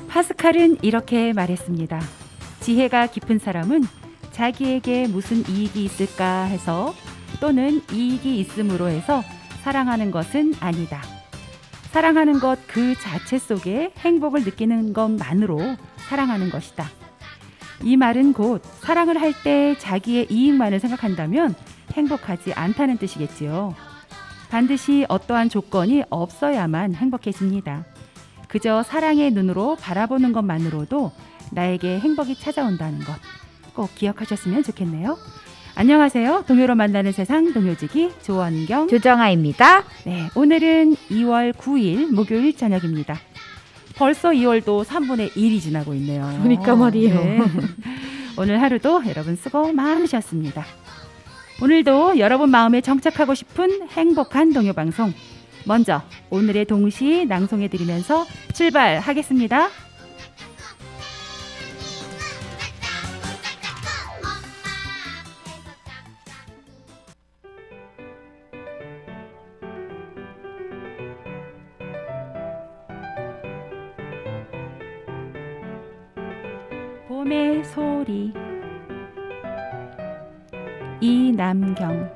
파스칼은 이렇게 말했습니다. 지혜가 깊은 사람은 자기에게 무슨 이익이 있을까 해서 또는 이익이 있음으로 해서 사랑하는 것은 아니다. 사랑하는 것 그 자체 속에 행복을 느끼는 것만으로 사랑하는 것이다. 이 말은 곧 사랑을 할 때 자기의 이익만을 생각한다면 행복하지 않다는 뜻이겠지요. 반드시 어떠한 조건이 없어야만 행복해집니다. 그저 사랑의 눈으로 바라보는 것만으로도 나에게 행복이 찾아온다는 것 꼭 기억하셨으면 좋겠네요. 안녕하세요. 동요로 만나는 세상 동요지기 조원경 조정아입니다. 네, 오늘은 2월 9일 목요일 저녁입니다. 벌써 2월도 3분의 1이 지나고 있네요. 그러니까 말이에요. 네. 오늘 하루도 여러분 수고 많으셨습니다. 오늘도 여러분 마음에 정착하고 싶은 행복한 동요방송 먼저 오늘의 동시 낭송해드리면서 출발하겠습니다. 봄의 소리 이남경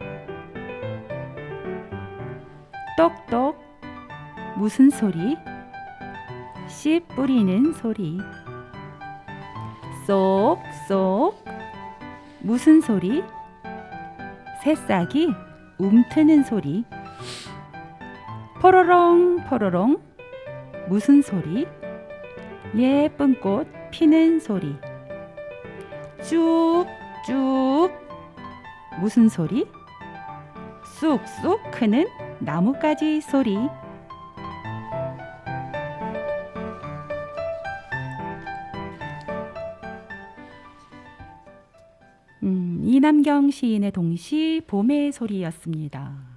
똑똑 무슨 소리 씨 뿌리는 소리 쏙쏙 무슨 소리 새싹이 움트는 소리 포로롱 포로롱 무슨 소리 예쁜 꽃 피는 소리 쭉쭉 무슨 소리 쑥쑥 크는 나뭇가지 소리 이남경 시인의 동시 봄의 소리였습니다.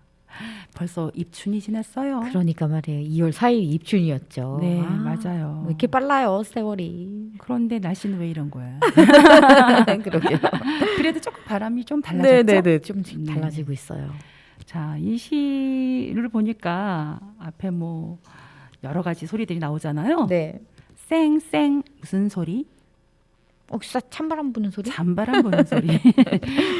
벌써 입춘이 지났어요. 그러니까 말이에요. 2월 4일 입춘이었죠. 네, 맞아요. 왜 이렇게 빨라요, 세월이. 그런데 날씨는 왜 이런 거야? 그러게요. 그래도 조금 바람이 좀 달라졌죠? 네네네, 좀 달라지고 있어요. 자, 이 시를 보니까 앞에 뭐 여러 가지 소리들이 나오잖아요. 네. 쌩쌩 무슨 소리? 혹시 찬바람 부는 소리? 잔바람 부는 소리.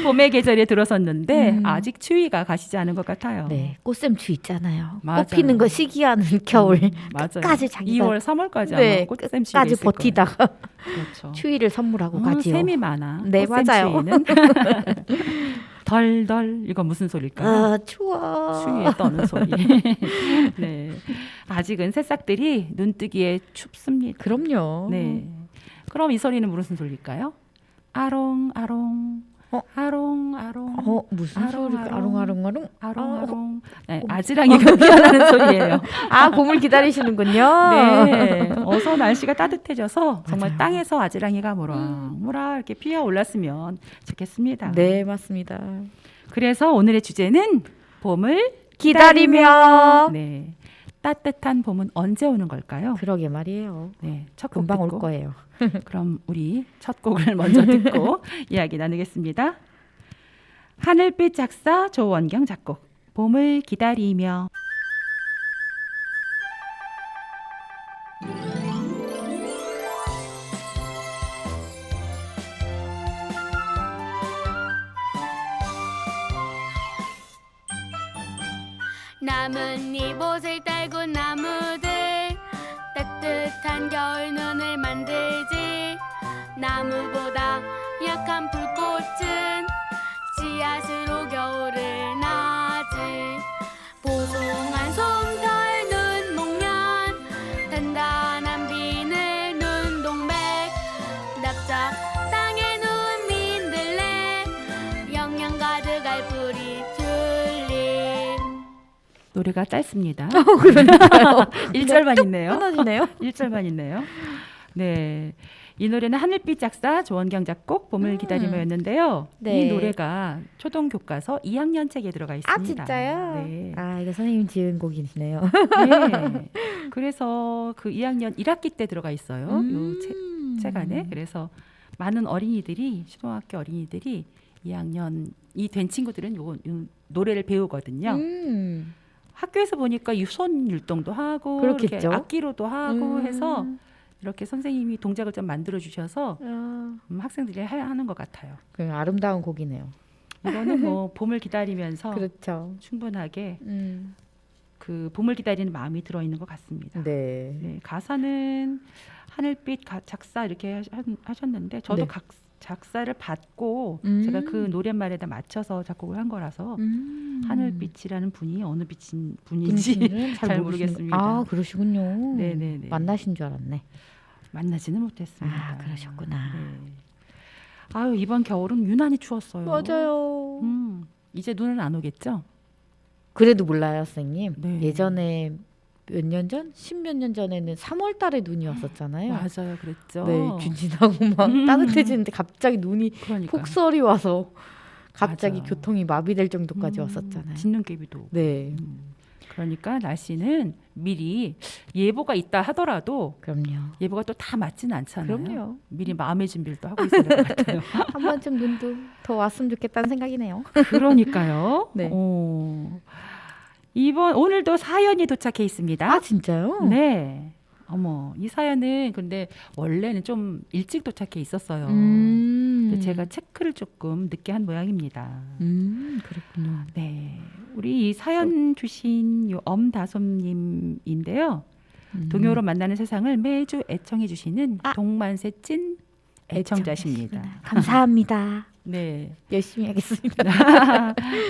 봄의 계절에 들어섰는데 아직 추위가 가시지 않은 것 같아요. 네, 꽃샘추 있잖아요. 맞아요. 꽃 피는 거 시기하는 겨울. 맞아요. 끝까지 자기가 2월, 3월까지 네, 아마 꽃샘추위가 끝까지 있을 버티다가 거예요. 그렇죠. 추위를 선물하고 가지요. 샘이 많아. 네, 맞아요. 꽃샘추위는. 덜덜 이건 무슨 소리일까요? 아, 추워. 추위에 떠는 소리. 네, 아직은 새싹들이 눈뜨기에 춥습니다. 그럼요. 네. 그럼 이 소리는 무슨 소리일까요? 아롱 아롱 아롱 아롱 무슨 아롱, 소리가 아롱. 아롱아롱아롱? 아롱 아롱 네, 아지랑이가 피어나는 소리예요. 아, 봄을 기다리시는군요. 네, 어서 날씨가 따뜻해져서 정말 맞아요. 땅에서 아지랑이가 모락모락 이렇게 피어 올랐으면 좋겠습니다. 네, 맞습니다. 그래서 오늘의 주제는 봄을 기다리며. 네, 따뜻한 봄은 언제 오는 걸까요? 그러게 말이에요. 네, 첫 곡 금방 올 듣고 거예요. 그럼 우리 첫 곡을 먼저 듣고 이야기 나누겠습니다. 하늘빛 작사 조원경 작곡 봄을 기다리며. 나뭇잎 옷을 달군 나무들 따뜻한 겨울 눈을 만들지 나무보다 약한 불꽃은 씨앗으로 겨울을 나지 보송한 솜털 눈목련 단단한 비늘 눈동백 납작 땅에 누운 민들레 영양 가득할 뿌리 튤립. 노래가 짧습니다. 그러니까요. 1절만 있네요. 끊어지네요. 1절만 있네요. 네, 이 노래는 하늘빛 작사 조원경 작곡 봄을 기다리며였는데요. 네. 이 노래가 초등 교과서 2학년 책에 들어가 있습니다. 아, 진짜요? 네. 아, 이거 선생님 지은 곡이시네요. 네. 그래서 그 2학년 1학기 때 들어가 있어요. 요 책 안에. 그래서 많은 어린이들이 초등학교 어린이들이 2학년 된 친구들은 요 노래를 배우거든요. 학교에서 보니까 손 율동도 하고 그렇겠죠. 이렇게 악기로도 하고 해서 이렇게 선생님이 동작을 좀 만들어 주셔서 학생들이 하는 것 같아요. 그 아름다운 곡이네요. 이거는 뭐 봄을 기다리면서 그렇죠. 충분하게 그 봄을 기다리는 마음이 들어 있는 것 같습니다. 네. 네, 가사는 하늘빛 작사 이렇게 하셨는데 저도 네. 작사를 받고 제가 그 노랫말에다 맞춰서 작곡을 한 거라서 하늘빛이라는 분이 어느 빛인 분인지 분인지는 잘 모르겠습니다. 아, 그러시군요. 네네네. 만나신 줄 알았네. 만나지는 못했습니다. 아, 그러셨구나. 네. 아유, 이번 겨울은 유난히 추웠어요. 맞아요. 이제 눈은 안 오겠죠? 그래도 몰라요, 선생님. 네. 예전에 몇 년 전? 10몇 년 전에는 3월 달에 눈이 왔었잖아요. 맞아요, 그랬죠. 네, 균 지나고 막 따뜻해지는데 갑자기 눈이 그러니까 폭설이 와서 갑자기 맞아. 교통이 마비될 정도까지 왔었잖아요. 진눈깨비도 오고. 네, 그러니까 날씨는 미리 예보가 있다 하더라도 그럼요. 예보가 또 다 맞지는 않잖아요. 그럼요. 미리 마음의 준비를 또 하고 있어야 될 것 같아요. 한 번쯤 눈도 더 왔으면 좋겠다는 생각이네요. 그러니까요. 네. 오늘도 사연이 도착해 있습니다. 아, 진짜요? 네. 어머, 이 사연은 근데 원래는 좀 일찍 도착해 있었어요. 근데 제가 체크를 조금 늦게 한 모양입니다. 그렇군요. 네. 우리 이 사연 주신 요 엄다솜님인데요. 동요로 만나는 세상을 매주 애청해 주시는 동만세 찐 애청자십니다. 감사합니다. 네. 열심히 하겠습니다.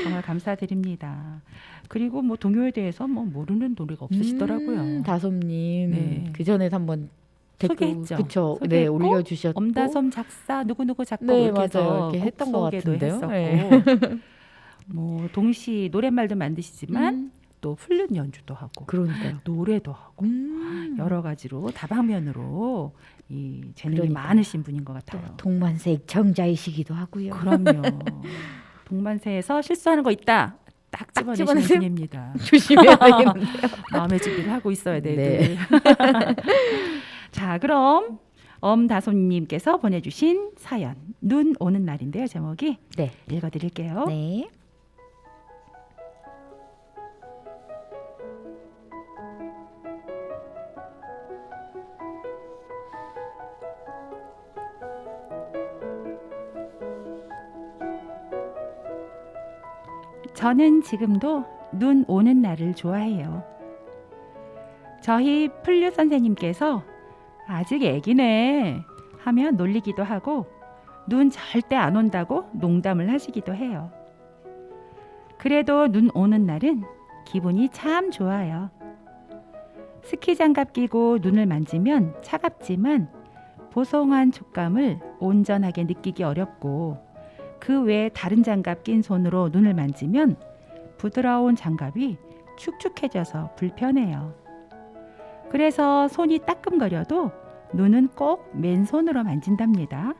정말 감사드립니다. 그리고 뭐 동요에 대해서 뭐 모르는 노래가 없으시더라고요. 다솜님 네. 그 전에 한번 댓글 소개했죠. 그쵸? 네, 소개했고, 올려주셨고 엄다솜 작사 누구누구 작곡 네, 이렇게 해서 맞아요. 이렇게 했던 것 곡소개도 같은데요. 했었고 네. 뭐 동시 노랫말도 만드시지만 또 플룻 연주도 하고 그러니까요. 노래도 하고 여러 가지로 다방면으로 이 재능이 그러니까요. 많으신 분인 것 같아요. 동만세 애청자이시기도 하고요. 그럼요. 동만세에서 실수하는 거 있다. 딱 집어내시는 집어내세요? 분입니다. 조심해야 되겠네요. 마음의 준비를 하고 있어야 돼요. 네. 자, 그럼 엄다솜님께서 보내주신 사연 눈 오는 날인데요. 제목이 네. 읽어드릴게요. 네. 저는 지금도 눈 오는 날을 좋아해요. 저희 플류 선생님께서 아직 애기네 하며 놀리기도 하고 눈 절대 안 온다고 농담을 하시기도 해요. 그래도 눈 오는 날은 기분이 참 좋아요. 스키 장갑 끼고 눈을 만지면 차갑지만 보송한 촉감을 온전하게 느끼기 어렵고 그 외에 다른 장갑 낀 손으로 눈을 만지면 부드러운 장갑이 축축해져서 불편해요. 그래서 손이 따끔거려도 눈은 꼭 맨손으로 만진답니다.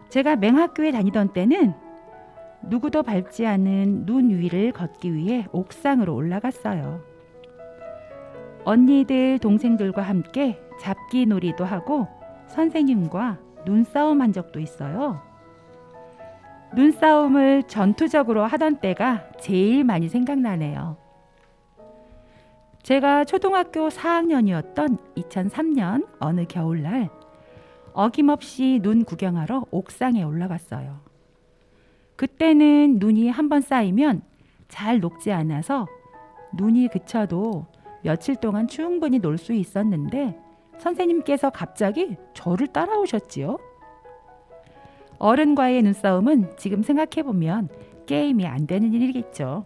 제가 맹학교에 다니던 때는 누구도 밟지 않은 눈 위를 걷기 위해 옥상으로 올라갔어요. 언니들, 동생들과 함께 잡기 놀이도 하고 선생님과 눈싸움 한 적도 있어요. 눈싸움을 전투적으로 하던 때가 제일 많이 생각나네요. 제가 초등학교 4학년이었던 2003년 어느 겨울날 어김없이 눈 구경하러 옥상에 올라갔어요. 그때는 눈이 한번 쌓이면 잘 녹지 않아서 눈이 그쳐도 며칠 동안 충분히 놀 수 있었는데 선생님께서 갑자기 저를 따라오셨지요. 어른과의 눈싸움은 지금 생각해보면 게임이 안 되는 일이겠죠.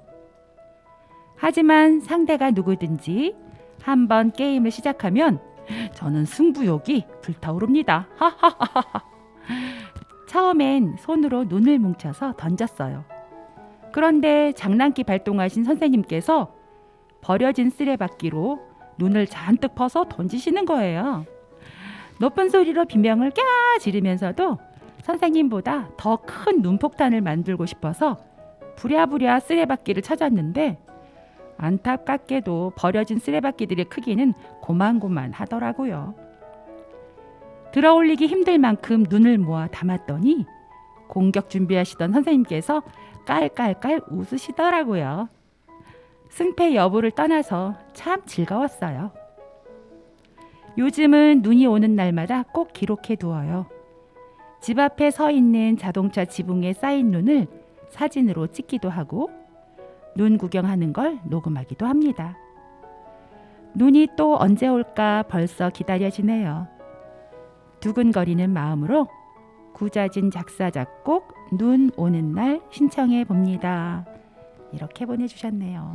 하지만 상대가 누구든지 한번 게임을 시작하면 저는 승부욕이 불타오릅니다. 처음엔 손으로 눈을 뭉쳐서 던졌어요. 그런데 장난기 발동하신 선생님께서 버려진 쓰레받기로 눈을 잔뜩 퍼서 던지시는 거예요. 높은 소리로 비명을 꺄 지르면서도 선생님보다 더 큰 눈폭탄을 만들고 싶어서 부랴부랴 쓰레받기를 찾았는데 안타깝게도 버려진 쓰레받기들의 크기는 고만고만하더라고요. 들어올리기 힘들 만큼 눈을 모아 담았더니 공격 준비하시던 선생님께서 깔깔깔 웃으시더라고요. 승패 여부를 떠나서 참 즐거웠어요. 요즘은 눈이 오는 날마다 꼭 기록해 두어요. 집 앞에 서 있는 자동차 지붕에 쌓인 눈을 사진으로 찍기도 하고 눈 구경하는 걸 녹음하기도 합니다. 눈이 또 언제 올까 벌써 기다려지네요. 두근거리는 마음으로 구자진 작사 작곡 눈 오는 날 신청해 봅니다. 이렇게 보내주셨네요.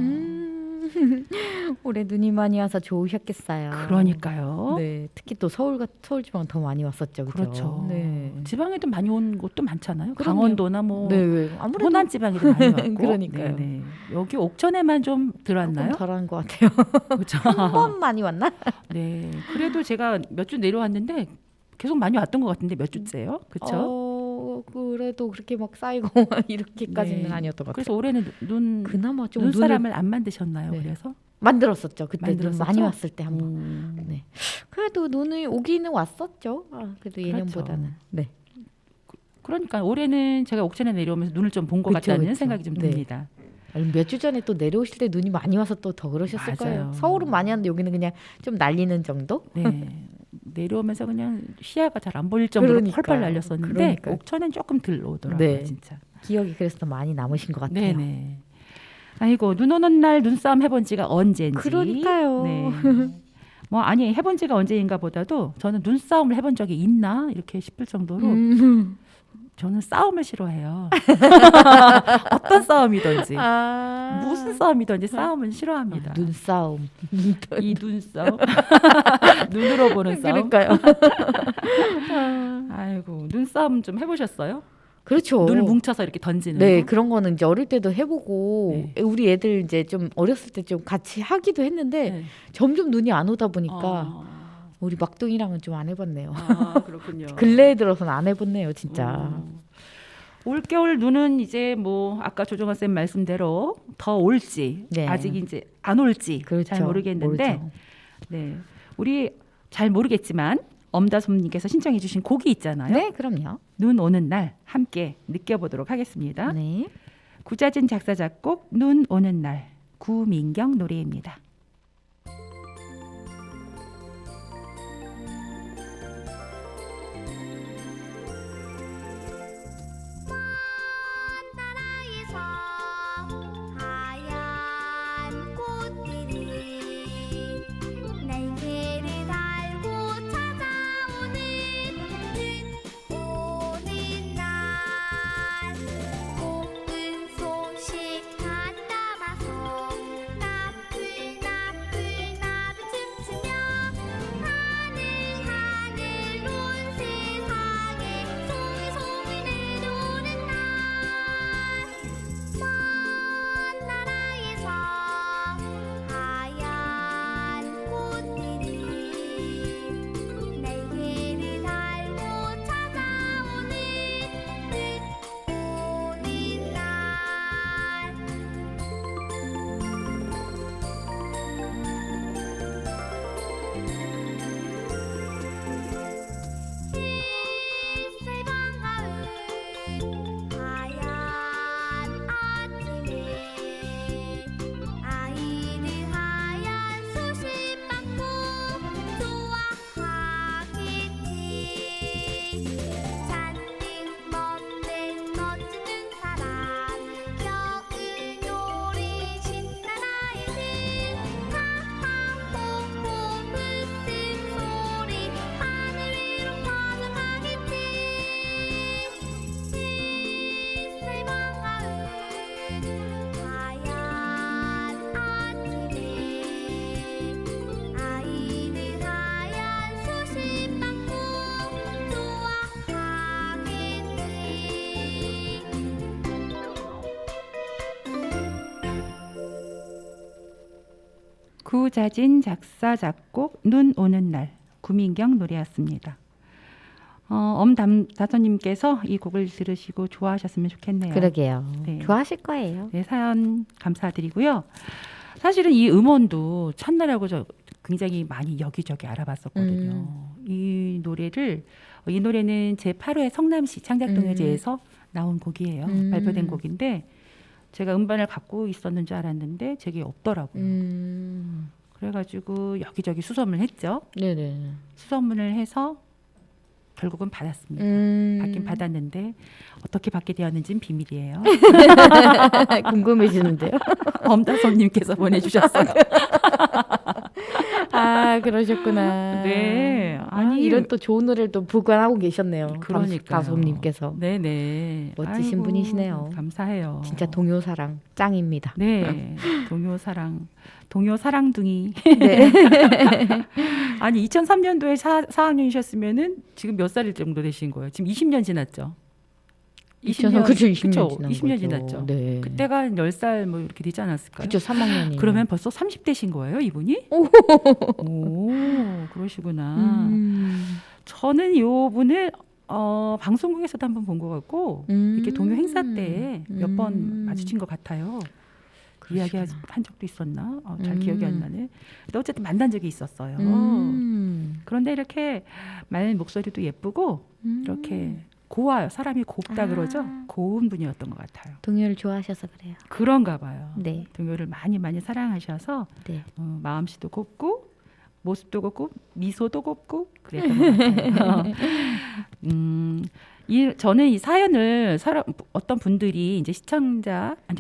올해 눈이 많이 와서 좋으셨겠어요. 그러니까요. 네, 특히 또 서울 지방 더 많이 왔었죠, 그죠? 그렇죠. 네. 지방에도 많이 온 곳도 많잖아요. 그럼요. 강원도나 뭐 네, 아무래도 호남 지방에도 많이 왔고. 그러니까요. 네네. 여기 옥천에만 좀 들어왔나요? 조금 덜한 것 같아요. 그렇죠. 한 번 많이 왔나? 네. 그래도 제가 몇 주 내려왔는데 계속 많이 왔던 것 같은데 몇 주째요? 그렇죠? 그래도 그렇게 막 쌓이고 이렇게까지는 네. 아니었던 것 그래서 같아요. 올해는 그나마 좀 눈사람을 안 만드셨나요? 네. 그래서 만들었었죠. 그때 눈 만들었었죠? 많이 왔을 때 한번. 네. 그래도 눈이 오기는 왔었죠. 그래도 그렇죠. 예년보다는. 네. 그러니까 올해는 제가 옥천에 내려오면서 눈을 좀 본 것 그쵸, 같다는 그쵸. 생각이 좀 네. 듭니다. 몇 주 전에 또 내려오실 때 눈이 많이 와서 또 더 그러셨을 맞아요. 거예요. 서울은 많이 왔는데 여기는 그냥 좀 날리는 정도? 네. 내려오면서 그냥 시야가 잘 안 보일 정도로 그러니까요. 펄펄 날렸었는데 그러니까요. 옥천엔 조금 덜 오더라고요. 네. 진짜. 기억이 그래서 더 많이 남으신 것 같아요. 네네. 아이고 눈 오는 날 눈싸움 해본 지가 언제인지. 그러니까요. 네. 뭐 아니 해본 지가 언제인가 보다도 저는 눈싸움을 해본 적이 있나 이렇게 싶을 정도로 저는 싸움을 싫어해요. 어떤 싸움이든지 무슨 싸움이든지 싸움은 싫어합니다. 눈싸움. 이 눈싸움 눈으로 보는 싸움. 그러니까요. 아이고 눈싸움 좀 해보셨어요? 그렇죠. 눈을 뭉쳐서 이렇게 던지는 네, 거? 그런 거는 이제 어릴 때도 해보고 네. 우리 애들 이제 좀 어렸을 때 좀 같이 하기도 했는데 네. 점점 눈이 안 오다 보니까 아, 우리 막둥이랑은 좀 안 해봤네요. 그렇군요. 근래에 들어서는 안 해봤네요, 진짜. 올겨울 눈은 이제 뭐 아까 조정아 쌤 말씀대로 더 올지 네. 아직 이제 안 올지 그렇죠. 잘 모르겠는데 모르죠. 네 우리 잘 모르겠지만 엄다솜님께서 신청해주신 곡이 있잖아요. 네, 그럼요. 눈 오는 날 함께 느껴보도록 하겠습니다. 네. 구자진 작사 작곡 눈 오는 날 구민경 노래입니다. 나라에서 하얀 꽃들이 날개를 달고 찾아오는 눈 오는 날 고운 소식 다 담아서 나풀나풀 나도 춤추며 하늘 온 세상에 송이송이 내려오는 먼 나라에서 하얀 꽃들이 날개를 달고 찾아오는 눈 오는 날 햇살 반가운 하얀 아침에 아이들 하얀 수십 받고 좋아하겠지 잔뜩 멋진 멋지는 사람 겨울 놀이 신난 아이들 하하호호 웃음 소리 하늘 위로 퍼져가겠지 햇살 반가운 하얀 아침에 아이들 하얀 수십 받고 좋아하겠지 구자진 작사 작곡 눈 오는 날 구민경 노래였습니다. 엄다솜님께서 이 곡을 들으시고 좋아하셨으면 좋겠네요. 그러게요. 네. 좋아하실 거예요. 네, 사연 감사드리고요. 사실은 이 음원도 첫날하고 저 굉장히 많이 여기저기 알아봤었거든요. 이 노래는 제8회 성남시 창작동요제에서 나온 곡이에요. 발표된 곡인데 제가 음반을 갖고 있었는 줄 알았는데 제게 없더라고요. 그래가지고 여기저기 수소문을 했죠. 네네. 수소문을 해서 결국은 받았습니다. 받긴 받았는데 어떻게 받게 되었는지는 비밀이에요. 궁금해지는데요. 엄다솜님께서 보내주셨어요. 아 그러셨구나. 네. 아니 이런 또 좋은 노래를 또 보관하고 계셨네요. 그러니까요. 가솜님께서. 네네. 멋지신 아이고, 분이시네요. 감사해요. 진짜 동요사랑 짱입니다. 네. 동요 사랑둥이. 네. 아니 2003년도에 4학년이셨으면은 지금 몇 살일 정도 되신 거예요? 지금 20년 지났죠. 20년 그죠 20년 그쵸? 지난 20년 거죠. 지났죠. 네. 그때가 한 10살 뭐 이렇게 되지 않았을까요? 그죠 3학년이. 그러면 벌써 30대신 거예요, 이분이? 오, 그러시구나. 저는 이 분을 방송국에서도 한번 본 것 같고 이렇게 동요 행사 때 몇 번 마주친 것 같아요. 이야기한 적도 있었나? 잘 기억이 안 나네. 근데 어쨌든 만난 적이 있었어요. 그런데 이렇게 말 목소리도 예쁘고 이렇게 고와요. 사람이 곱다 그러죠. 고운 분이었던 것 같아요. 동요를 좋아하셔서 그래요. 그런가 봐요. 네. 동요를 많이 사랑하셔서 네. 마음씨도 곱고 모습도 곱고 미소도 곱고 그랬던 것 같아요. 저는 이 사연을 어떤 분들이 이제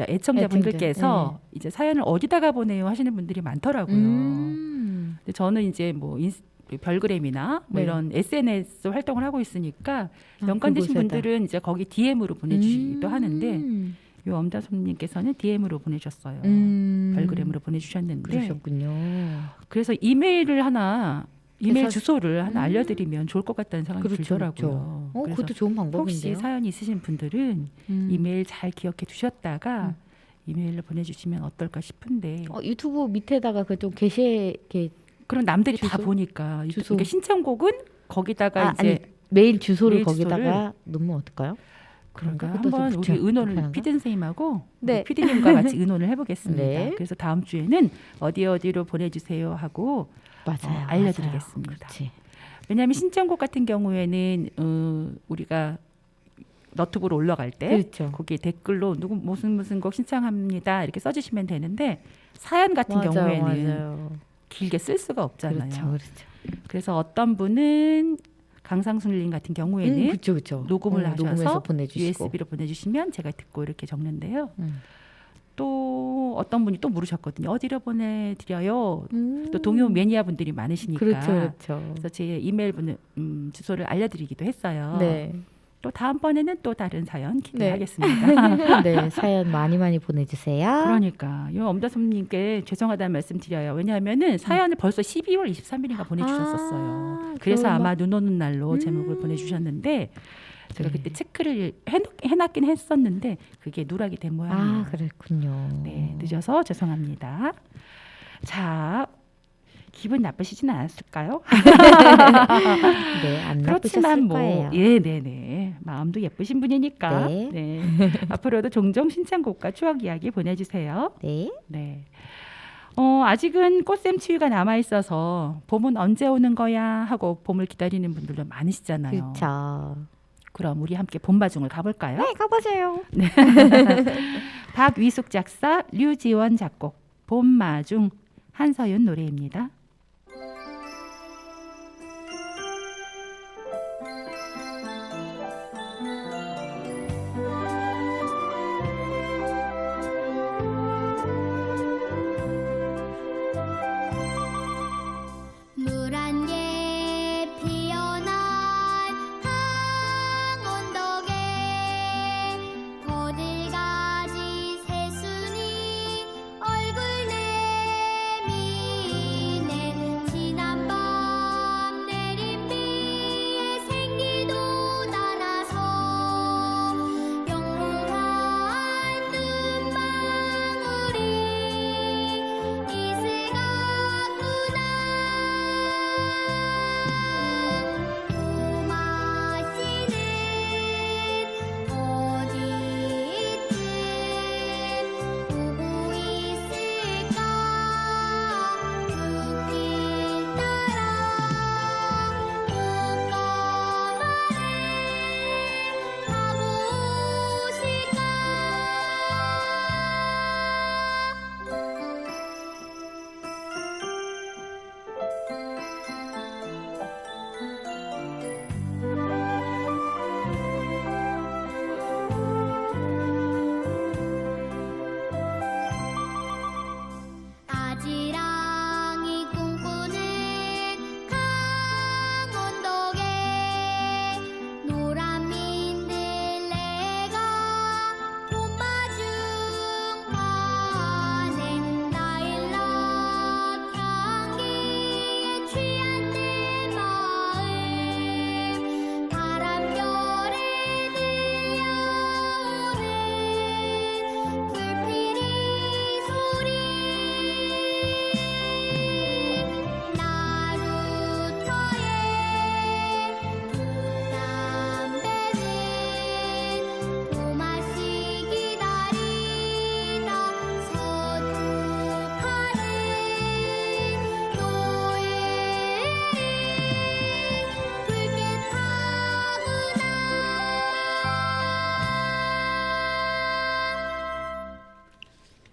애청자분들께서 네. 이제 사연을 어디다가 보내요 하시는 분들이 많더라고요. 근데 저는 이제 뭐 별그램이나 뭐 네. 이런 SNS 활동을 하고 있으니까 연관되신 분들은 이제 거기 DM으로 보내주시기도 하는데 요 엄다솜님께서는 DM으로 보내셨어요. 별그램으로 보내주셨는데 그러셨군요. 그래서 이메일 그래서- 주소를 하나 알려드리면 좋을 것 같다는 생각이 들더라고요. 그래서 그것도 좋은 방법인데요. 혹시 사연이 있으신 분들은 이메일 잘 기억해 두셨다가 이메일로 보내주시면 어떨까 싶은데 유튜브 밑에다가 그 좀 게시에 이렇게 그럼 남들이 다 주소? 보니까 주소. 그러니까 신청곡은 거기다가 이제 아니, 메일 주소를 메일 거기다가 넣으면 어떨까요? 그런가 그것도 한번 좀 우리 붙여- 의논을 불편한가? 피디 선생님하고 네. 피디님과 같이 의논을 해보겠습니다. 네. 그래서 다음 주에는 어디로 보내주세요 하고 맞아요. 알려드리겠습니다. 맞아요. 그렇지. 왜냐하면 신청곡 같은 경우에는 우리가 너튜브로 올라갈 때 그렇죠. 거기에 댓글로 누구 무슨 곡 신청합니다 이렇게 써주시면 되는데 사연 같은 경우에는 맞아요. 길게 쓸 수가 없잖아요. 그렇죠. 그래서 어떤 분은 강상순님 같은 경우에는 그렇죠. 녹음을 녹음해서 하셔서 보내주시고. USB로 보내주시면 제가 듣고 이렇게 적는데요. 음. 또 어떤 분이 또 물으셨거든요. 어디로 보내드려요? 또 동요 매니아 분들이 많으시니까. 그렇죠. 그래서 제 이메일 주소를 알려드리기도 했어요. 네. 또 다음번에는 또 다른 사연 네. 기대하겠습니다. 네, 사연 많이 보내주세요. 그러니까 요 엄다솜님께 죄송하다는 말씀 드려요. 왜냐하면은 사연을 벌써 12월 23일인가 보내주셨었어요. 그래서 그럼 아마 눈 오는 날로 제목을 보내주셨는데 제가 그때 체크를 해놨긴 했었는데 그게 누락이 된 모양이에요. 그랬군요. 네, 늦어서 죄송합니다. 자, 기분 나쁘시진 않았을까요? 네, 안 그렇지만 나쁘셨을 거예요. 네네네. 마음도 예쁘신 분이니까. 네. 네. 앞으로도 종종 신청곡과 추억 이야기 보내주세요. 네. 네. 아직은 꽃샘추위가 남아 있어서 봄은 언제 오는 거야 하고 봄을 기다리는 분들도 많으시잖아요. 그렇죠. 그럼 우리 함께 봄마중을 가볼까요? 네, 가보세요. 박위숙 작사, 류지원 작곡, 봄마중, 한서윤 노래입니다. 물안개 피어난 강원덕에 거들가지 새순이 얼굴 내미네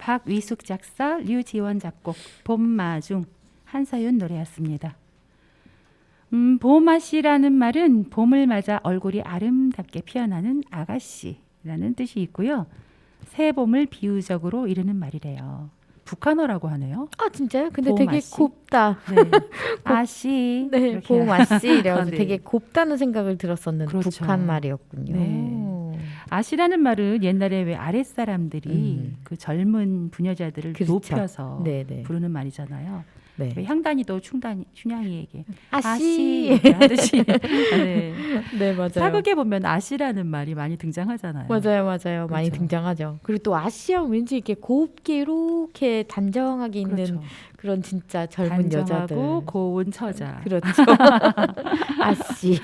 박위숙 작사, 류지원 작곡, 봄마중, 한서윤 노래였습니다. 봄아씨라는 말은 봄을 맞아 얼굴이 아름답게 피어나는 아가씨라는 뜻이 있고요. 새 봄을 비유적으로 이르는 말이래요. 북한어라고 하네요. 아 진짜요? 근데 봄 되게 아씨? 곱다. 네. 아씨. 네, 이렇게 봄 아씨 이래가지고 아, 네. 되게 곱다는 생각을 들었었는데 그렇죠. 북한 말이었군요. 네. 아씨라는 말은 옛날에 왜 아랫사람들이 그 젊은 부녀자들을 그렇죠. 높여서 네네. 부르는 말이잖아요. 네. 왜 향단이도 춘향이에게 아씨. 이렇게 하듯이. 네. 네 맞아요. 사극에 보면 아씨라는 말이 많이 등장하잖아요. 맞아요. 많이 그렇죠. 등장하죠. 그리고 또 아씨하면 왠지 이렇게 곱게 이렇게 단정하게 있는 그렇죠. 그런 진짜 젊은 여자들. 단정하고 고운 처자. 그렇죠. 아씨.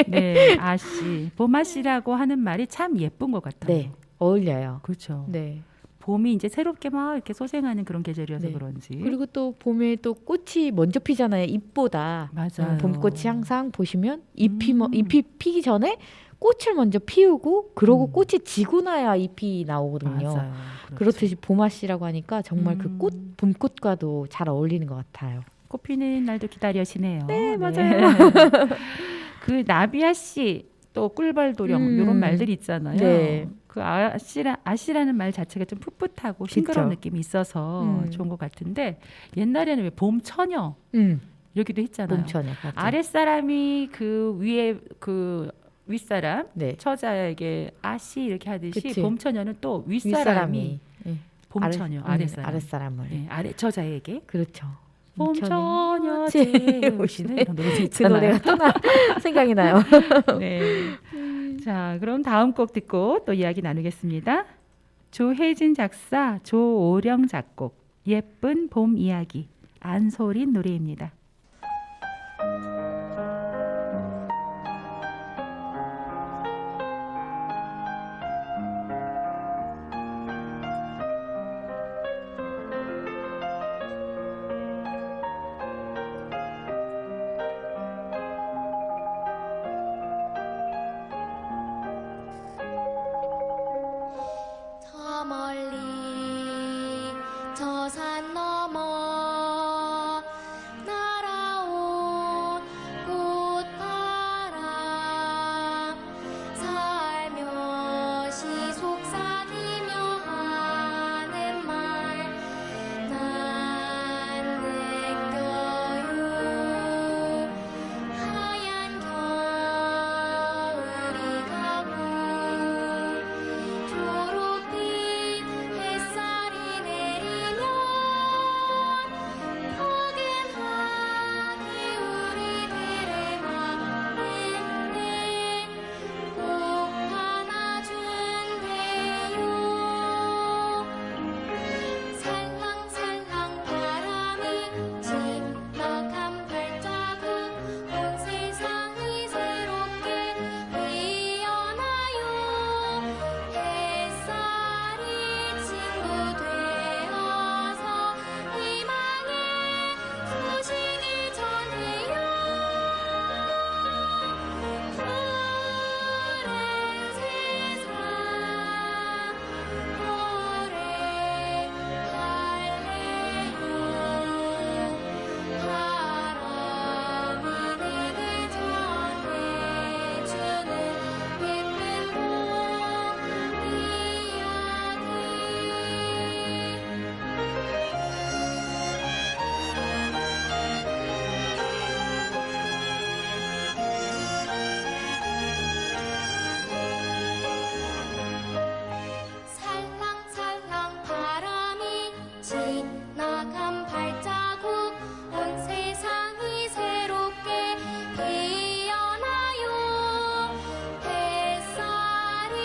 네, 아씨. 봄아씨라고 하는 말이 참 예쁜 것 같아요. 네, 어울려요. 그렇죠. 네. 봄이 이제 새롭게 막 이렇게 소생하는 그런 계절이어서 네. 그런지. 그리고 또 봄에 또 꽃이 먼저 피잖아요. 잎보다. 맞아요. 봄꽃이 항상 보시면 잎이 피기 전에 꽃을 먼저 피우고 그러고 꽃이 지고 나야 잎이 나오거든요. 맞아요. 그렇죠. 그렇듯이 봄아씨라고 하니까 정말 그 꽃, 음. 봄꽃과도 잘 어울리는 것 같아요. 꽃 피는 날도 기다려시네요. 네, 맞아요. 그 나비아씨 또 꿀벌도령 이런 말들이 있잖아요. 네. 그 아씨라는 말 자체가 좀 풋풋하고 싱그러운 그쵸. 느낌이 있어서 좋은 것 같은데 옛날에는 왜 봄처녀 이러기도 했잖아요. 봄천에 맞죠. 아랫사람이 그 위에 그 윗사람 네. 처자에게 아씨 이렇게 하듯이 그치. 봄처녀는 또 윗사람이 윗사람이 봄처녀 아랫사람 아랫사람을 네, 아래 처자에게 그렇죠. 봄처녀 제- 재우시는 이런 노래 그 있잖아요. 노래가 또 생각이 나요. 네. 자, 그럼 다음 곡 듣고 또 이야기 나누겠습니다. 조혜진 작사, 조오령 작곡, 예쁜 봄 이야기, 안소린 노래입니다. 저 멀리 저 산 넘어 날아온 꽃바람 살며시 속삭이며 하는 말 난 느껴요 하얀 겨울이 가고 초록빛 햇살이 내리면 포근하게 우리들을 맞는데 꼭 안아준대요 살랑살랑 바람이 지나간 발자국 온 세상이 새롭게 피어나요 햇살이 친구 되어서 희망의 소식을 전해요 푸른 세상 노래 할래요 바람이 내게 전해주는 예쁜 봄 살랑살랑 바람이 지나간 발자국 온 세상이 새롭게 피어나요 햇살이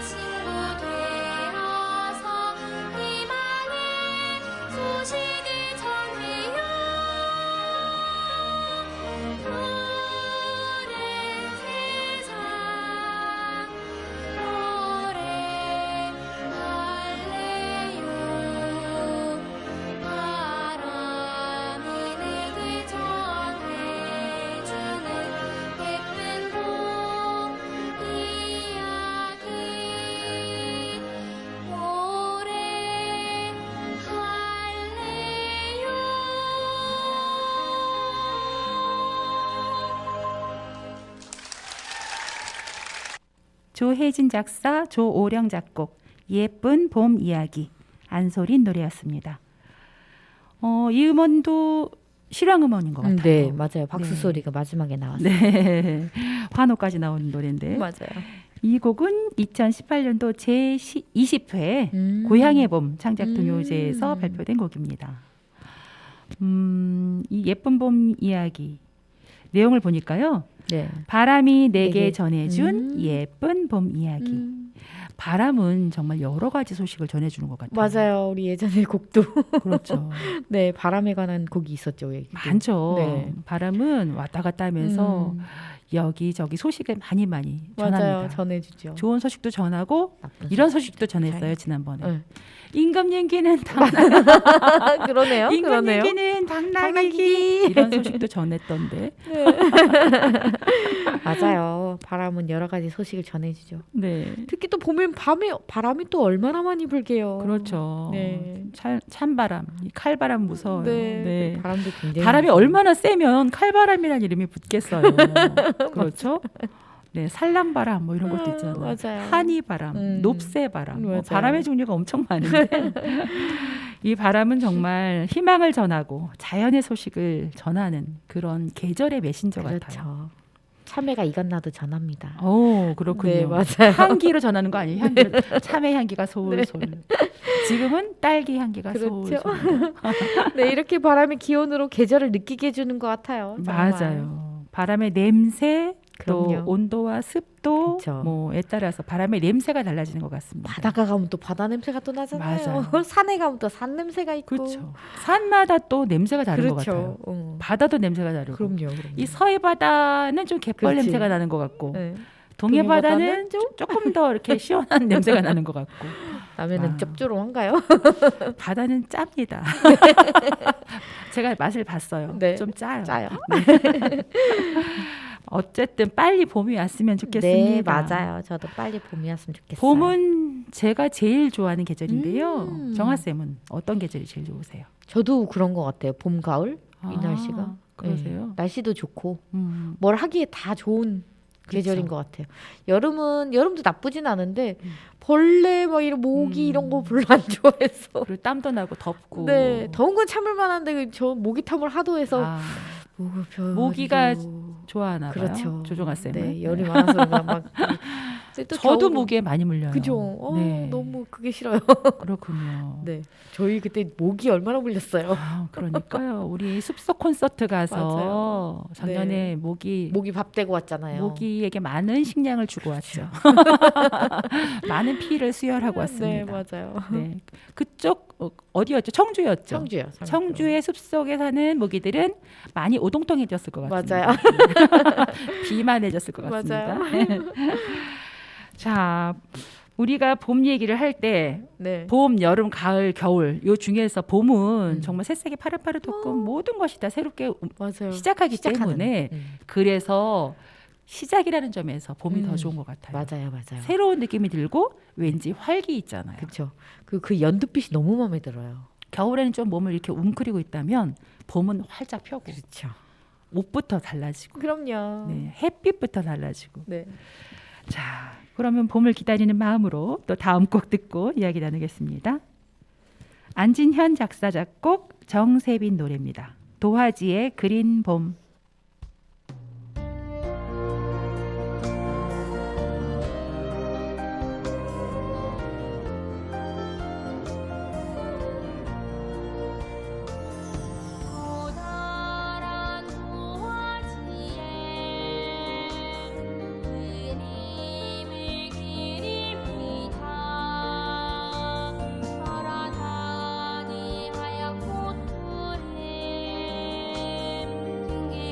친구 되어서 희망의 소식을 전해요 푸른 세상 노래 할래요 바람이 내게 전해주는 예쁜 봄 이야기 노래 조혜진 작사, 조오령 작곡, 예쁜 봄 이야기, 안소린 노래였습니다. 이 음원도 실황 음원인 것 같아요. 네, 맞아요. 박수 네. 소리가 마지막에 나왔어요. 네, 환호까지 나오는 노래인데 맞아요. 이 곡은 2018년도 제20회 고향의 봄 창작 동요제에서 발표된 곡입니다. 이 예쁜 봄 이야기 내용을 보니까요. 네. 바람이 내게 내게. 전해준 예쁜 봄 이야기. 바람은 정말 여러 가지 소식을 전해주는 것 같아요. 맞아요. 우리 예전에 곡도 그렇죠. 네, 바람에 관한 곡이 있었죠. 얘기도. 많죠. 네. 바람은 왔다 갔다 하면서 여기저기 소식을 많이 맞아요. 전합니다. 전해주죠. 좋은 소식도 전하고 나쁜 이런 소식도 전했어요. 지난번에. 네. 임금님기는 그러네요. 그러네요. 임금님기는 당나귀기 이런 소식도 전했던데. 네. 맞아요. 바람은 여러 가지 소식을 전해주죠. 네. 특히 또 보면 밤에 바람이 또 얼마나 많이 불게요. 그렇죠. 네. 찬바람, 이 칼바람 무서워요. 네. 바람도 굉장히 바람이 무서워요. 얼마나 세면 칼바람이라는 이름이 붙겠어요. 그렇죠? 네, 살랑바람 뭐 이런 것도 있잖아요. 맞아요. 한이바람, 높새바람, 뭐 맞아요. 바람의 종류가 엄청 많은데 이 바람은 정말 희망을 전하고 자연의 소식을 전하는 그런 계절의 메신저 같아요. 그렇죠. 참외가 이갓나도 전합니다. 오, 그렇군요. 네, 맞아요. 향기로 전하는 거 아니에요? 향기로, 참외 향기가 솔솔. 지금은 딸기 향기가 그렇죠. 솔솔. 네, 이렇게 바람의 기온으로 계절을 느끼게 해주는 것 같아요. 정말. 맞아요. 바람의 냄새, 또 그럼요. 온도와 습도, 그쵸. 뭐에 따라서 바람의 냄새가 달라지는 것 같습니다. 바닷가 가면 또 바다 냄새가 또 나잖아요. 맞아요. 산에 가면 또 산 냄새가 있고. 그렇죠. 산마다 또 냄새가 다른 것 같아요. 그렇죠. 바다도 냄새가 다르고. 그럼요. 이 서해 바다는 좀 갯벌 그렇지. 냄새가 나는 것 같고, 네. 동해 동해 바다는 바다는 조금 더 이렇게 시원한 냄새가 나는 것 같고, 라면은 와. 짭조름한가요? 바다는 짭니다. 제가 맛을 봤어요. 네. 좀 짜요. 짜요. 어쨌든 빨리 봄이 왔으면 좋겠습니다. 네, 맞아요. 저도 빨리 봄이 왔으면 좋겠어요. 봄은 제가 제일 좋아하는 계절인데요. 음. 정아 쌤은 어떤 계절이 제일 좋으세요? 저도 그런 것 같아요. 봄, 가을 이 아, 날씨가. 그러세요? 네, 날씨도 좋고 음. 뭘 하기에 다 좋은 계절인 그쵸. 것 같아요. 여름도 나쁘진 않은데 벌레 막 이런 모기 이런 거 별로 안 좋아해서. 그리고 땀도 나고 덥고. 네, 더운 건 참을 만한데 저 모기 탐을 하도 해서 아, 뭐, 모기가 좋아하나 봐요. 그렇죠. 조종아 쌤은. 네, 열이 많아서 그냥 막. 근데 또 저도 겨울은- 모기에 많이 물려요. 그죠. 네. 너무 그게 싫어요. 그렇군요. 네, 저희 그때 모기 얼마나 물렸어요. 아, 그러니까요. 우리 숲속 콘서트 가서 맞아요. 작년에 모기 밥 대고 왔잖아요. 모기에게 많은 식량을 주고 왔죠. 많은 피를 수혈하고 왔습니다. 네, 맞아요. 네. 그쪽 어디였죠? 청주였죠. 청주요. 청주의 숲속에 사는 모기들은 많이 오동통해졌을 것 같습니다. 맞아요. 비만해졌을 것 같습니다. 맞아요. 자, 우리가 봄 얘기를 할 때 네. 봄, 여름, 가을, 겨울 요 중에서 봄은 정말 새싹이 파릇파릇하고 모든 것이 다 새롭게 맞아요. 시작하기 시작하는. 때문에 그래서 시작이라는 점에서 봄이 더 좋은 것 같아요. 맞아요. 새로운 느낌이 들고 왠지 활기 있잖아요. 그렇죠. 그 연두빛이 너무 마음에 들어요. 겨울에는 좀 몸을 이렇게 웅크리고 있다면 봄은 활짝 펴고 그렇죠. 옷부터 달라지고 그럼요. 네, 햇빛부터 달라지고. 네. 자, 그러면 봄을 기다리는 마음으로 또 다음 곡 듣고 이야기 나누겠습니다. 안진현 작사 작곡 정세빈 노래입니다. 도화지의 그린 봄. 고다란 도화지에 그림을 그립니다. 파란 하늘 하얗고 푸른 등에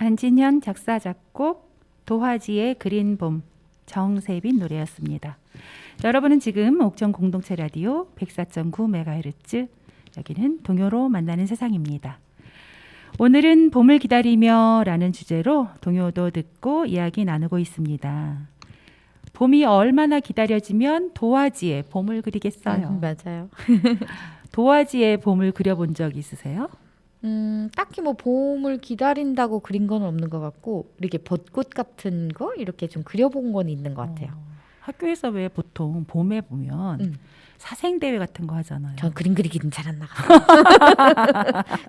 안진현 작사 작곡 도화지의 그린 봄 정세빈 노래였습니다. 여러분은 지금 옥정 공동체 라디오 104.9MHz 여기는 동요로 만나는 세상입니다. 오늘은 봄을 기다리며 라는 주제로 동요도 듣고 이야기 나누고 있습니다. 봄이 얼마나 기다려지면 도화지에 봄을 그리겠어요. 맞아요. 도화지에 봄을 그려본 적 있으세요? 딱히 뭐 봄을 기다린다고 그린 건 없는 것 같고 이렇게 벚꽃 같은 거 이렇게 좀 그려본 건 있는 것 같아요. 학교에서 왜 보통 봄에 보면 사생대회 같은 거 하잖아요. 전 그림 그리기는 잘 안 나가요.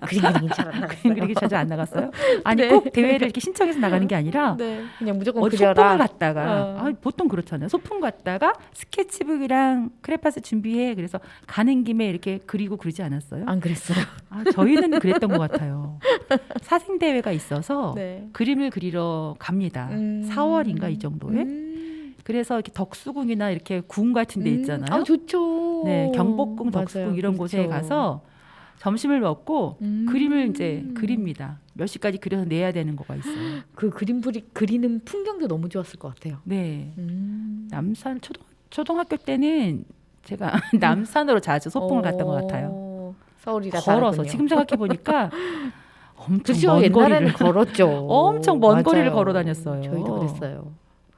그림 그리기는 잘 안 나가요. 그림 그리기 자주 안 나갔어요? 아니 네. 꼭 대회를 이렇게 신청해서 나가는 게 아니라 네, 그냥 무조건 어디 그려라. 소풍을 갔다가 어. 보통 그렇잖아요. 소풍 갔다가 스케치북이랑 크레파스 준비해. 그래서 가는 김에 이렇게 그리고 그러지 않았어요? 안 그랬어요. 저희는 그랬던 것 같아요. 사생대회가 있어서 네. 그림을 그리러 갑니다. 4월인가 이 정도에. 그래서 이렇게 덕수궁이나 이렇게 궁 같은 데 있잖아요. 아, 좋죠. 네, 경복궁, 맞아요. 덕수궁 이런 곳에 그렇죠. 가서 점심을 먹고 그림을 이제 그립니다. 몇 시까지 그려서 내야 되는 거가 있어요. 그 그리는 풍경도 너무 좋았을 것 같아요. 네, 남산 초등학교 때는 제가 남산으로 자주 소풍을 갔던 것 같아요. 서울이라 걸어서 다르군요. 지금 생각해 보니까 엄청 그렇죠. 먼 옛날에는 거리를 걸었죠. 엄청 먼 거리를 맞아요. 걸어 다녔어요. 저희도 그랬어요.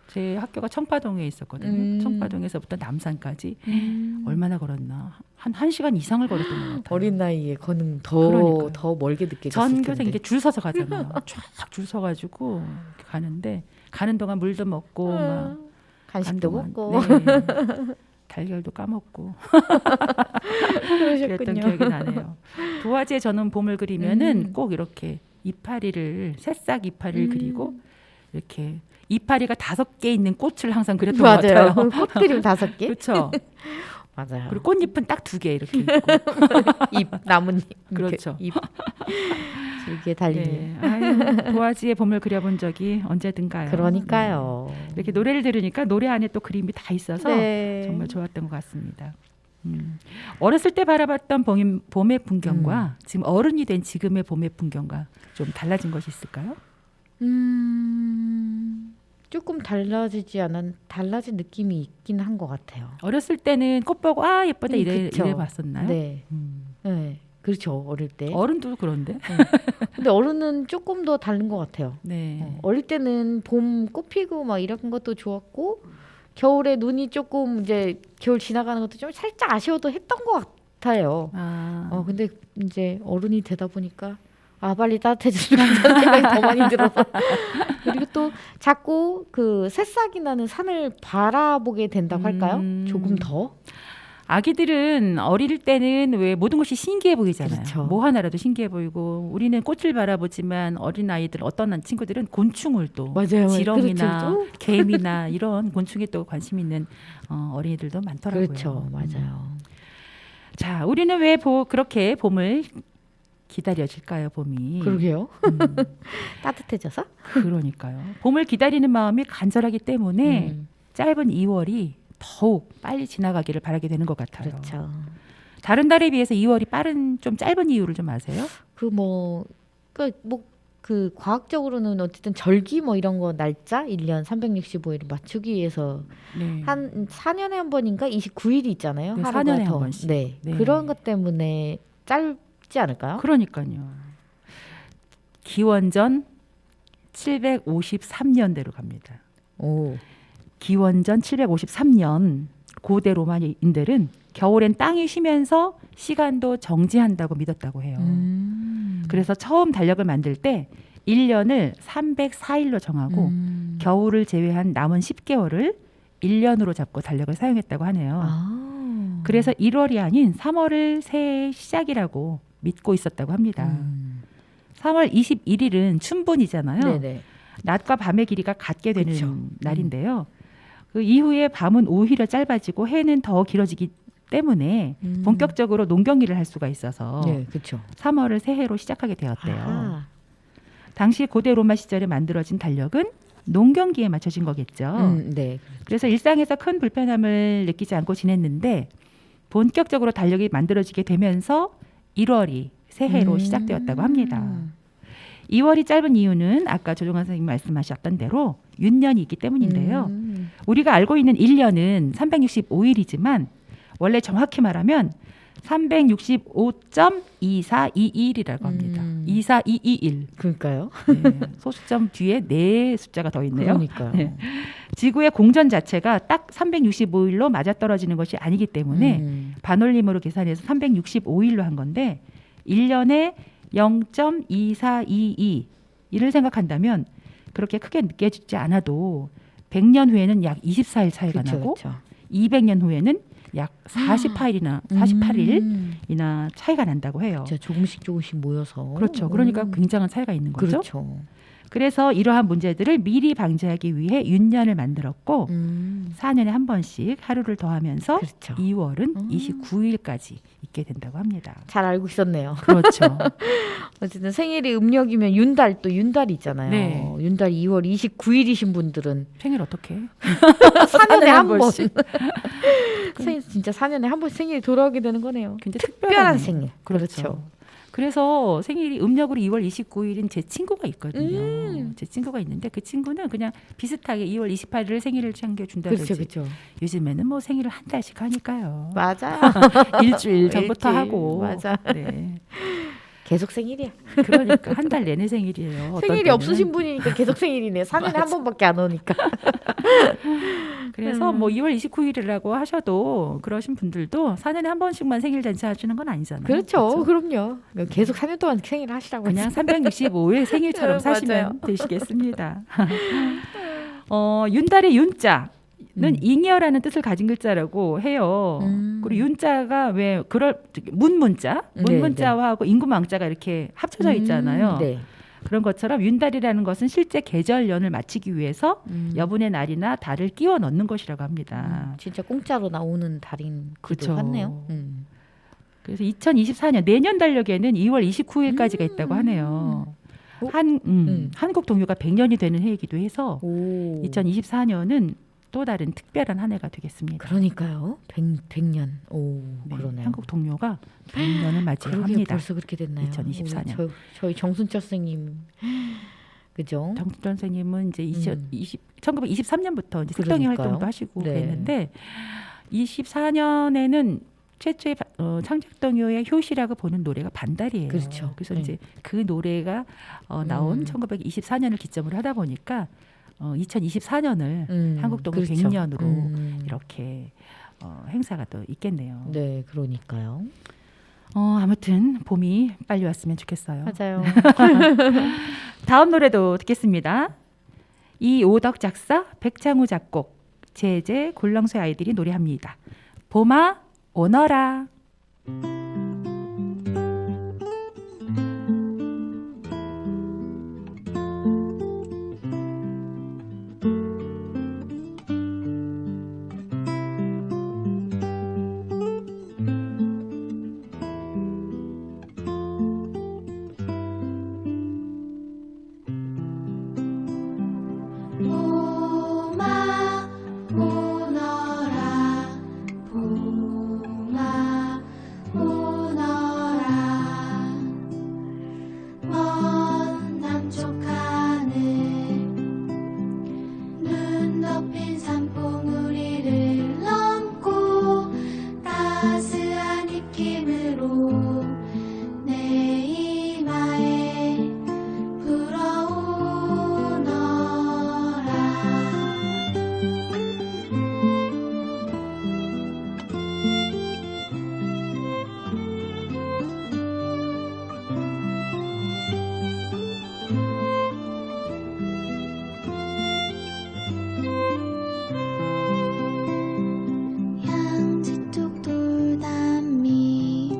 제 학교가 청파동에 있었거든요. 청파동에서부터 남산까지 얼마나 걸었나? 한 1시간 이상을 걸었던 것 같아요. 어린 나이에 걷는 그러니까요. 더 멀게 느껴졌을 전교생 텐데. 이게 줄 서서 가잖아요. 쫙 줄 서가지고 이렇게 가는데 가는 동안 물도 먹고 막 간식도 가는 먹고 동안, 네. 달걀도 까먹고 그랬던 그러셨군요. 기억이 나네요. 도화지에 저는 봄을 그리면은 꼭 이렇게 이파리를 새싹 이파리를 그리고 이렇게 이파리가 5개 있는 꽃을 항상 그렸던 것 맞아요. 같아요. 꽃 그림 5개? 그렇죠. 맞아요. 그리고 꽃잎은 딱 2개 이렇게 있고. 잎 나뭇잎 그렇죠. 잎 길게 달린. 네. 아유, 도화지에 봄을 그려본 적이 언제든가요. 그러니까요. 네. 이렇게 노래를 들으니까 노래 안에 또 그림이 다 있어서 네. 정말 좋았던 것 같습니다. 어렸을 때 바라봤던 봄의 풍경과 지금 어른이 된 지금의 봄의 풍경과 좀 달라진 것이 있을까요? 조금 달라진 느낌이 있긴 한 것 같아요. 어렸을 때는 꽃 보고 예쁘다 이래 그쵸. 봤었나요? 네. 네. 그렇죠. 어릴 때. 어른도 그런데. 근데 어른은 조금 더 다른 것 같아요. 네. 어릴 때는 봄 꽃 피고 막 이런 것도 좋았고 겨울에 눈이 조금 이제 겨울 지나가는 것도 좀 살짝 아쉬워도 했던 것 같아요. 근데 이제 어른이 되다 보니까 빨리 따뜻해졌으면 좋겠다는 생각이 더 많이 들어서 그리고 또 자꾸 그 새싹이 나는 산을 바라보게 된다고 할까요? 조금 더? 아기들은 어릴 때는 왜 모든 것이 신기해 보이잖아요. 그렇죠. 뭐 하나라도 신기해 보이고 우리는 꽃을 바라보지만 어린 아이들 어떤 친구들은 곤충을 또 맞아요. 지렁이나 그렇죠. 개미나 이런 곤충에 또 관심 있는 어린이들도 많더라고요. 그렇죠. 맞아요. 자, 우리는 왜 그렇게 봄을 기다려질까요, 봄이? 그러게요. 따뜻해져서? 그러니까요. 봄을 기다리는 마음이 간절하기 때문에 짧은 2월이 더욱 빨리 지나가기를 바라게 되는 것 같아요. 그렇죠. 다른 달에 비해서 2월이 좀 짧은 이유를 좀 아세요? 그 과학적으로는 어쨌든 절기 뭐 이런 거 날짜 1년 365일을 맞추기 위해서 네. 한 4년에 한 번인가 29일이 있잖아요. 네, 하루가 4년에 한 더. 번씩. 네. 네. 그런 것 때문에 짧지 않을까요? 그러니까요. 기원전 753년대로 갑니다. 오. 기원전 753년 고대 로마인들은 겨울엔 땅이 쉬면서 시간도 정지한다고 믿었다고 해요. 그래서 처음 달력을 만들 때 1년을 304일로 정하고 겨울을 제외한 남은 10개월을 1년으로 잡고 달력을 사용했다고 하네요. 그래서 1월이 아닌 3월을 새해의 시작이라고 믿고 있었다고 합니다. 3월 21일은 춘분이잖아요. 네네. 낮과 밤의 길이가 같게 되는 그쵸. 날인데요. 그 이후에 밤은 오히려 짧아지고 해는 더 길어지기 때문에 본격적으로 농경일을 할 수가 있어서 네, 그렇죠. 3월을 새해로 시작하게 되었대요. 당시 고대 로마 시절에 만들어진 달력은 농경기에 맞춰진 거겠죠. 네. 그래서 일상에서 큰 불편함을 느끼지 않고 지냈는데 본격적으로 달력이 만들어지게 되면서 1월이 새해로 시작되었다고 합니다. 2월이 짧은 이유는 아까 조종환 선생님 말씀하셨던 대로 윤년이 있기 때문인데요. 우리가 알고 있는 1년은 365일이지만 원래 정확히 말하면 365.2421이라고 합니다. 24221. 그러니까요. 네, 소수점 뒤에 네 숫자가 더 있네요. 그러니까요. 네. 지구의 공전 자체가 딱 365일로 맞아떨어지는 것이 아니기 때문에 반올림으로 계산해서 365일로 한 건데 1년에 0.2422를 생각한다면 그렇게 크게 느껴지지 않아도 100년 후에는 약 24일 차이가 그쵸, 나고 그쵸. 200년 후에는 약 48일이나 차이가 난다고 해요. 진짜 조금씩 모여서. 그렇죠. 그러니까 굉장한 차이가 있는 거죠. 그렇죠. 그래서 이러한 문제들을 미리 방지하기 위해 윤년을 만들었고 4년에 한 번씩 하루를 더하면서 그렇죠. 2월은 29일까지 있게 된다고 합니다. 잘 알고 있었네요. 그렇죠. 어쨌든 생일이 음력이면 윤달 또 윤달이 있잖아요. 네. 윤달 2월 29일이신 분들은 생일 어떻게 해? 4년에 한 번. 번씩. 생일 진짜 4년에 한 번 생일이 돌아오게 되는 거네요. 굉장히 특별한 생일. 그렇죠. 그래서 생일이 음력으로 2월 29일인 제 친구가 있거든요. 제 친구가 있는데 그 친구는 그냥 비슷하게 2월 28일 생일을 챙겨준다든지. 그렇죠. 요즘에는 뭐 생일을 한 달씩 하니까요. 맞아요. 일주일 전부터 일주일, 하고. 맞아. 네. 계속 생일이야. 그러니까 한 달 내내 생일이에요. 어떤 생일이 때는. 없으신 분이니까 계속 생일이네. 4년에 한 번밖에 안 오니까. 그래서 뭐 2월 29일이라고 하셔도 그러신 분들도 4년에 한 번씩만 생일 잔치 하시는 건 아니잖아요. 그렇죠. 그럼요. 계속 4년 동안 생일 하시라고 그냥 했어요. 365일 생일처럼 맞아요. 사시면 되시겠습니다. 윤달의 윤자는 잉여라는 뜻을 가진 글자라고 해요. 그리고 윤자가 왜 문문자하고 인구망자가 이렇게 합쳐져 있잖아요. 네. 그런 것처럼 윤달이라는 것은 실제 계절연을 맞추기 위해서 여분의 날이나 달을 끼워 넣는 것이라고 합니다. 진짜 공짜로 나오는 달인 그쵸. 그도 같네요. 그래서 2024년 내년 달력에는 2월 29일까지가 있다고 하네요. 한국 동요가 100년이 되는 해이기도 해서 오. 2024년은 또 다른 특별한 한 해가 되겠습니다. 그러니까요. 100년. 오, 네, 그러네요. 한국 동요가 100년을 그러게 맞이합니다. 벌써 그렇게 됐나요? 2024년. 우리 저희 정순철 선생님. 그죠? 정순철 선생님은 이제 1923년부터 이제 색동이 그러니까요. 활동도 하시고 네. 그랬는데 24년에는 최초의 창작동요의 효시라고 보는 노래가 반달이에요. 그렇죠. 그래서 네. 이제 그 노래가 나온 1924년을 기점으로 하다 보니까 2024년을 한국동요 그렇죠. 100년으로 이렇게 행사가 또 있겠네요. 네, 그러니까요. 아무튼 봄이 빨리 왔으면 좋겠어요. 맞아요. 다음 노래도 듣겠습니다. 이오덕 작사, 백창우 작곡, 제제 골렁쇠 아이들이 노래합니다. 봄아 오너라. 봄아 오너라 봄아 오너라 먼 남쪽 하늘 눈 덮인 산봉우리를 넘고 따스한 입김으로 내 이마에 불어오너라 양지 쪽 돌담이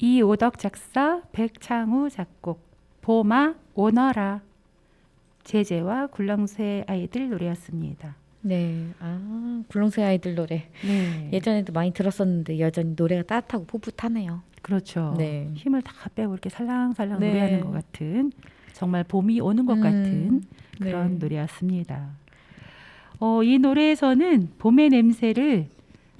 이오덕 작사, 백창우 작곡, 봄아 오너라. 제재와 굴렁쇠 아이들 노래였습니다. 네, 굴렁쇠 아이들 노래 네, 예전에도 많이 들었었는데 여전히 노래가 따뜻하고 풋풋하네요. 그렇죠. 네. 힘을 다 빼고 이렇게 살랑살랑 네. 노래하는 것 같은 정말 봄이 오는 것 같은 그런 네. 노래였습니다. 이 노래에서는 봄의 냄새를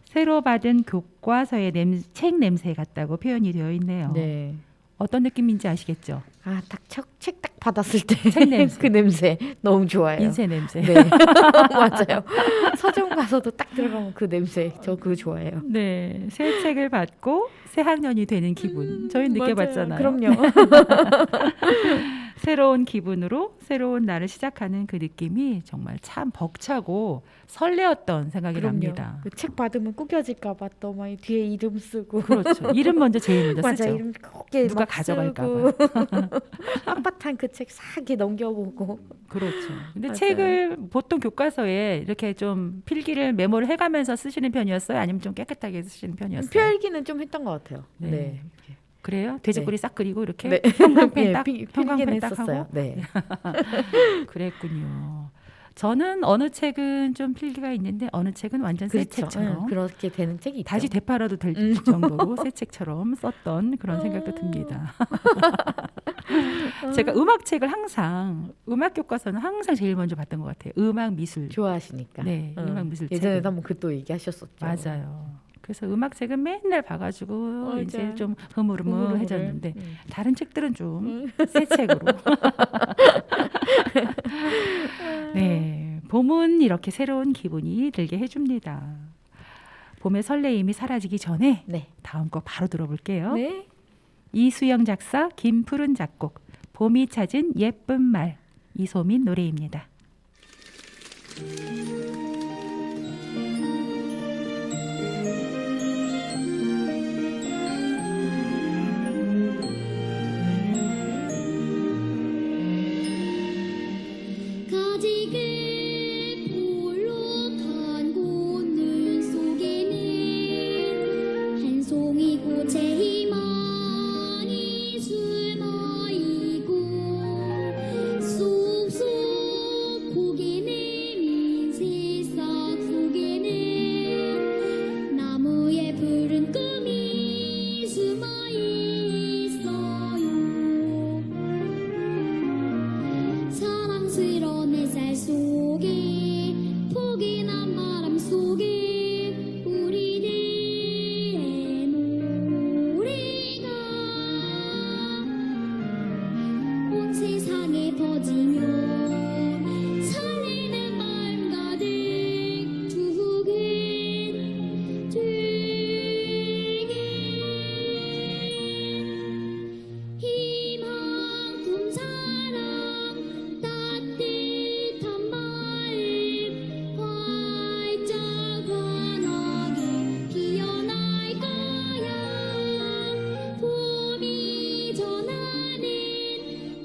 새로 받은 교과서의 책 냄새 같다고 표현이 되어 있네요. 네. 어떤 느낌인지 아시겠죠? 딱 책 딱 받았을 때 책 냄새. 그 냄새 너무 좋아요. 인쇄 냄새. 네, 맞아요. 서점 가서도 딱 들어가면 그 냄새 저 그거 좋아해요. 네, 새 책을 받고 새 학년이 되는 기분. 저희 느껴봤잖아요. 그럼요. 새로운 기분으로 새로운 날을 시작하는 그 느낌이 정말 참 벅차고 설레었던 생각이 납니다. 그 책 받으면 꾸겨질까봐 또 막 뒤에 이름 쓰고. 그렇죠. 이름 먼저 제일 먼저 맞아, 쓰죠. 이름 곱게 누가 막 가져갈까 쓰고. 빳빳한 그 책 싹 이렇게 넘겨보고. 그렇죠. 근데 맞아요. 책을 보통 교과서에 이렇게 좀 필기를 메모를 해가면서 쓰시는 편이었어요? 아니면 좀 깨끗하게 쓰시는 편이었어요? 필기는 좀 했던 것 같아요. 네. 네. 그래요? 돼지꼬리 싹 그리고 이렇게 네. 형광펜 예, 딱 필기는 형광펜 딱 했었어요. 하고 네. 그랬군요. 저는 어느 책은 좀 필기가 있는데 어느 책은 완전 새 그렇죠. 책처럼 그렇게 되는 책이 있죠. 다시 되팔아도 될 정도로 새 책처럼 썼던 그런 생각도 듭니다. 제가 음악책을 항상 음악 교과서는 항상 제일 먼저 봤던 것 같아요. 음악 미술. 좋아하시니까. 네, 음악 미술 예전에도 책을. 한번 그또 얘기하셨었죠. 맞아요. 그래서 음악책은 맨날 봐가지고 맞아. 이제 좀 흐물흐물해졌는데 다른 책들은 좀 새 책으로. 네, 봄은 이렇게 새로운 기분이 들게 해줍니다. 봄의 설레임이 사라지기 전에 네. 다음 곡 바로 들어볼게요. 네. 이수영 작사, 김푸른 작곡, 봄이 찾은 예쁜 말, 이소민 노래입니다. 가지게 볼록한 꽃눈 속에는 한 송이 꽃의 희망이 숨어있고 쏙쏙 고개 내민 새싹 속에는 나무의 푸른 꿈이 숨어있어요. 사랑스러운 햇살 속에 포근한 바람 속에 우리들의 노래가 온 세상에 퍼지며 설레는 마음 가득 두근두근 희망 꿈 사랑 따뜻한 마음 활짝 환하게 피어날 거야. 봄이 전하는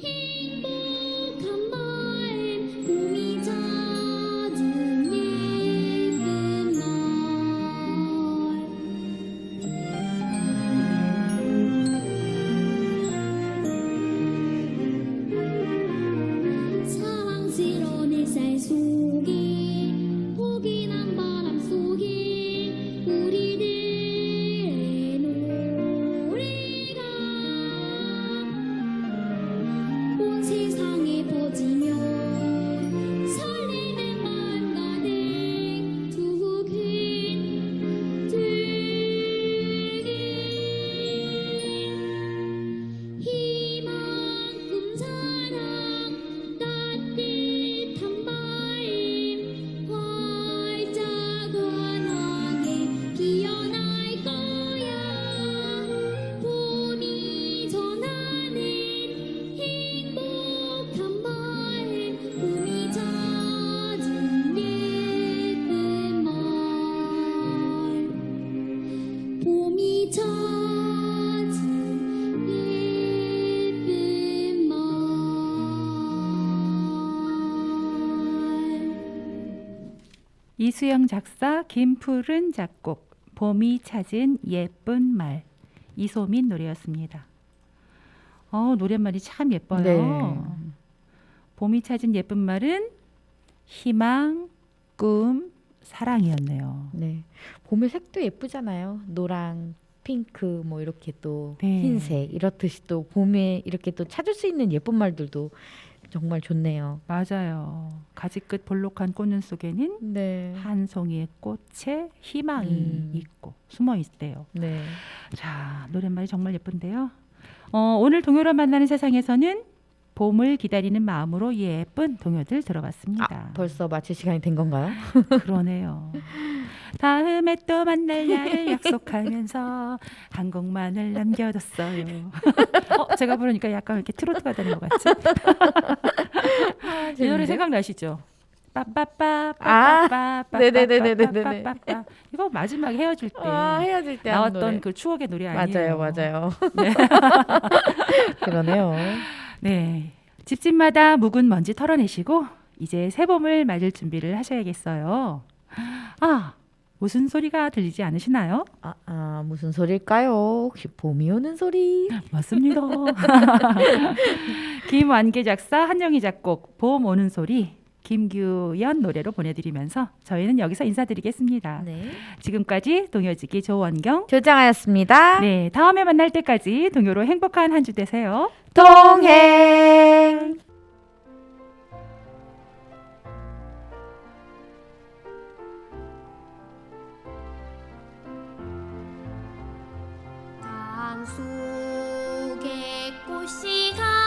행복한 마음 봄이 찾은 예쁜 날 사랑스러운 햇살 속에 포근한 바람 속에 우리들의 노래가 온 세상에 퍼지며 설레는 마음 가득 두근두근 희망 꿈 사랑 따뜻한 마음 활짝 환하게 피어날 거야. 봄이 전하는 행복한 마음 봄이 찾은 예쁜 말 봄이 찾은 예쁜 말 이수영 작사, 김푸른 작곡, 봄이 찾은 예쁜 말, 이소민 노래였습니다. 노랫말이 참 예뻐요. 네. 봄이 찾은 예쁜 말은 희망, 꿈, 사랑이었네요. 네. 봄의 색도 예쁘잖아요. 노랑, 핑크, 뭐 이렇게 또 네. 흰색 이렇듯이 또 봄에 이렇게 또 찾을 수 있는 예쁜 말들도 정말 좋네요. 맞아요. 가지끝 볼록한 꽃눈 속에는 네. 한 송이의 꽃에 희망이 있고 숨어 있대요. 네. 자, 노랫말이 정말 예쁜데요. 오늘 동요로 만나는 세상에서는 봄을 기다리는 마음으로 예쁜 동요들 들어봤습니다. 벌써 마칠 시간이 된 건가요? 그러네요. 다음에 또 만날 날을 약속하면서 한 곡만을 남겨뒀어요. 제가 부르니까 약간 이렇게 트로트가 되는 것 같지? 이 노래 생각나시죠? 빠빠빠 빠빠빠 네네네네네네. 빠빠빠 이거 마지막에 헤어질 때 헤어질 때 하는 나왔던 노래. 그 추억의 노래 아니에요? 맞아요. 네. 그러네요. 네. 집집마다 묵은 먼지 털어내시고 이제 새봄을 맞을 준비를 하셔야겠어요. 무슨 소리가 들리지 않으시나요? 무슨 소리일까요? 혹시 봄이 오는 소리? 맞습니다. 김완계 작사, 한영희 작곡, 봄 오는 소리, 김규연 노래로 보내드리면서 저희는 여기서 인사드리겠습니다. 네. 지금까지 동요지기 조원경. 조장하였습니다. 네, 다음에 만날 때까지 동요로 행복한 한 주 되세요. 동행. 땅 속에 꽃이 가